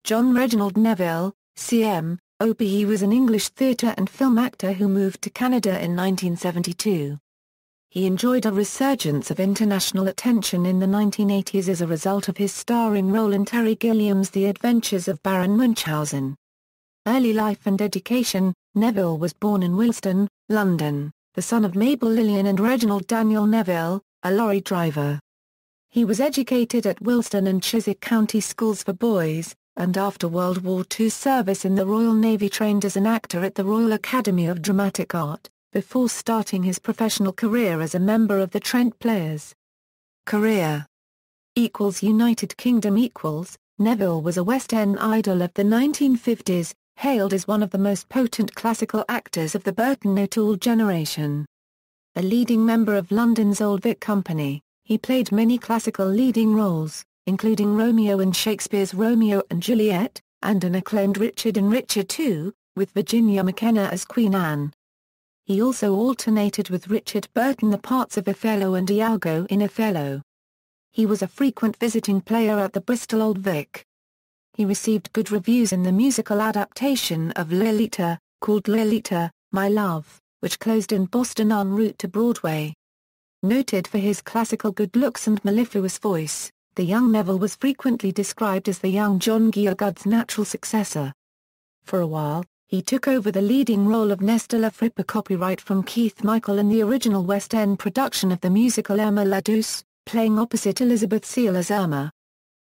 John Reginald Neville, C.M., OB. He was an English theatre and film actor who moved to Canada in 1972. He enjoyed a resurgence of international attention in the 1980s as a result of his starring role in Terry Gilliam's The Adventures of Baron Munchausen. Early life and education. Neville was born in Willesden, London, the son of Mabel Lillian and Reginald Daniel Neville, a lorry driver. He was educated at Willesden and Chiswick County Schools for Boys, and after World War II service in the Royal Navy trained as an actor at the Royal Academy of Dramatic Art, before starting his professional career as a member of the Trent Players. Career United Kingdom. Neville was a West End idol of the 1950s, hailed as one of the most potent classical actors of the Burton O'Toole generation. A leading member of London's Old Vic Company, he played many classical leading roles, including Romeo in Shakespeare's Romeo and Juliet, and an acclaimed Richard in Richard II, with Virginia McKenna as Queen Anne. He also alternated with Richard Burton the parts of Othello and Iago in Othello. He was a frequent visiting player at the Bristol Old Vic. He received good reviews in the musical adaptation of Lolita, called Lolita, My Love, which closed in Boston en route to Broadway. Noted for his classical good looks and mellifluous voice, the young Neville was frequently described as the young John Gielgud's natural successor. For a while, he took over the leading role of Nestor La Frippe, copyright from Keith Michael, in the original West End production of the musical Irma la Douce, playing opposite Elizabeth Seal as Irma.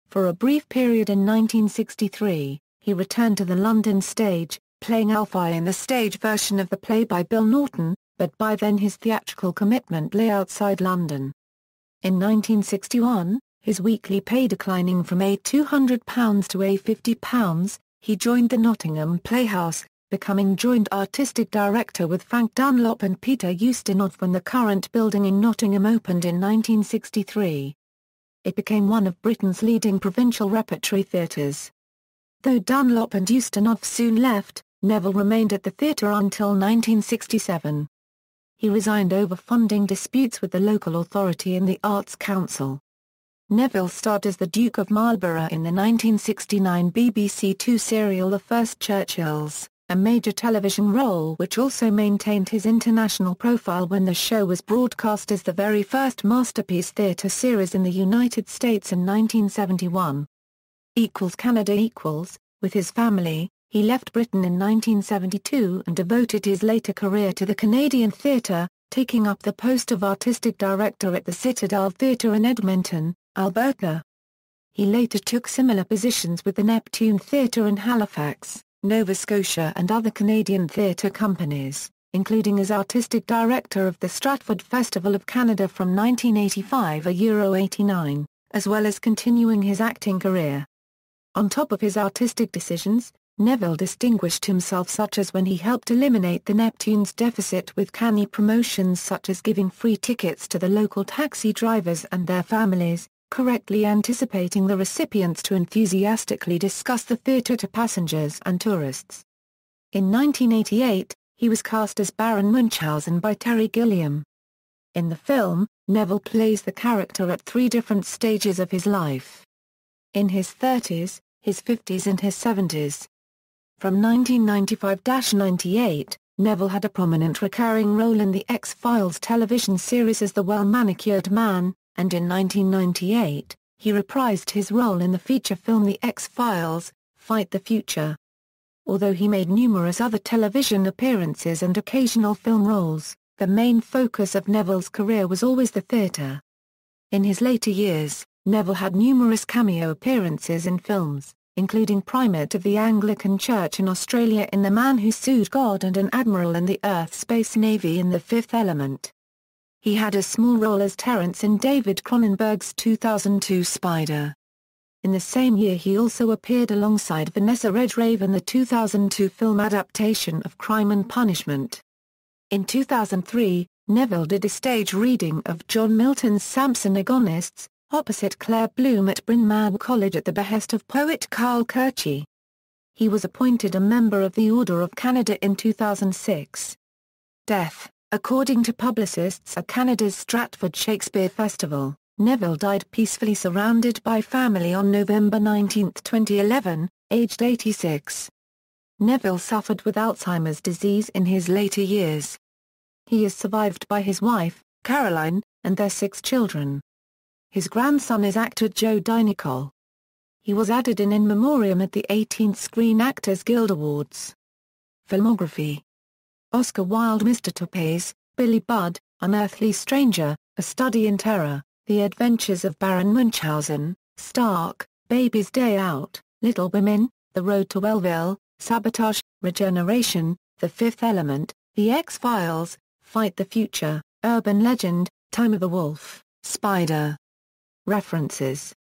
For a brief period in 1963, he returned to the London stage, playing Alfie in the stage version of the play by Bill Norton, but by then his theatrical commitment lay outside London. In 1961, his weekly pay declining from £200 to £50, he joined the Nottingham Playhouse, becoming joint artistic director with Frank Dunlop and Peter Ustinov when the current building in Nottingham opened in 1963. It became one of Britain's leading provincial repertory theatres. Though Dunlop and Ustinov soon left, Neville remained at the theatre until 1967. He resigned over funding disputes with the local authority and the Arts Council. Neville starred as the Duke of Marlborough in the 1969 BBC Two serial The First Churchills, a major television role which also maintained his international profile when the show was broadcast as the very first masterpiece theatre series in the United States in 1971. Canada. With his family, he left Britain in 1972 and devoted his later career to the Canadian theatre, taking up the post of artistic director at the Citadel Theatre in Edmonton, Alberta. He later took similar positions with the Neptune Theatre in Halifax, Nova Scotia and other Canadian theatre companies, including as artistic director of the Stratford Festival of Canada from 1985 to '89, as well as continuing his acting career. On top of his artistic decisions, Neville distinguished himself such as when he helped eliminate the Neptune's deficit with canny promotions such as giving free tickets to the local taxi drivers and their families, correctly anticipating the recipients to enthusiastically discuss the theatre to passengers and tourists. In 1988, he was cast as Baron Munchausen by Terry Gilliam. In the film, Neville plays the character at three different stages of his life. In his 30s, his 50s and his 70s. From 1995-98, Neville had a prominent recurring role in the X-Files television series as the well-manicured man, and in 1998, he reprised his role in the feature film The X-Files, Fight the Future. Although he made numerous other television appearances and occasional film roles, the main focus of Neville's career was always the theatre. In his later years, Neville had numerous cameo appearances in films, including Primate of the Anglican Church in Australia in The Man Who Sued God and an Admiral in the Earth Space Navy in The Fifth Element. He had a small role as Terence in David Cronenberg's 2002 Spider. In the same year he also appeared alongside Vanessa Redgrave in the 2002 film adaptation of Crime and Punishment. In 2003, Neville did a stage reading of John Milton's Samson Agonists, opposite Claire Bloom at Bryn Mawr College at the behest of poet Carl Kirchy. He was appointed a member of the Order of Canada in 2006. Death. According to publicists at Canada's Stratford Shakespeare Festival, Neville died peacefully surrounded by family on November 19, 2011, aged 86. Neville suffered with Alzheimer's disease in his later years. He is survived by his wife, Caroline, and their 6 children. His grandson is actor Joe Dinicol. He was added in memoriam at the 18th Screen Actors Guild Awards. Filmography: Oscar Wilde, Mr. Topaz, Billy Budd, Unearthly Stranger, A Study in Terror, The Adventures of Baron Munchausen, Stark, Baby's Day Out, Little Women, The Road to Wellville, Sabotage, Regeneration, The Fifth Element, The X-Files, Fight the Future, Urban Legend, Time of the Wolf, Spider. References.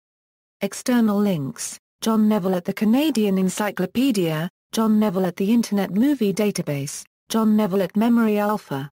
External links: John Neville at the Canadian Encyclopedia, John Neville at the Internet Movie Database, John Neville at Memory Alpha.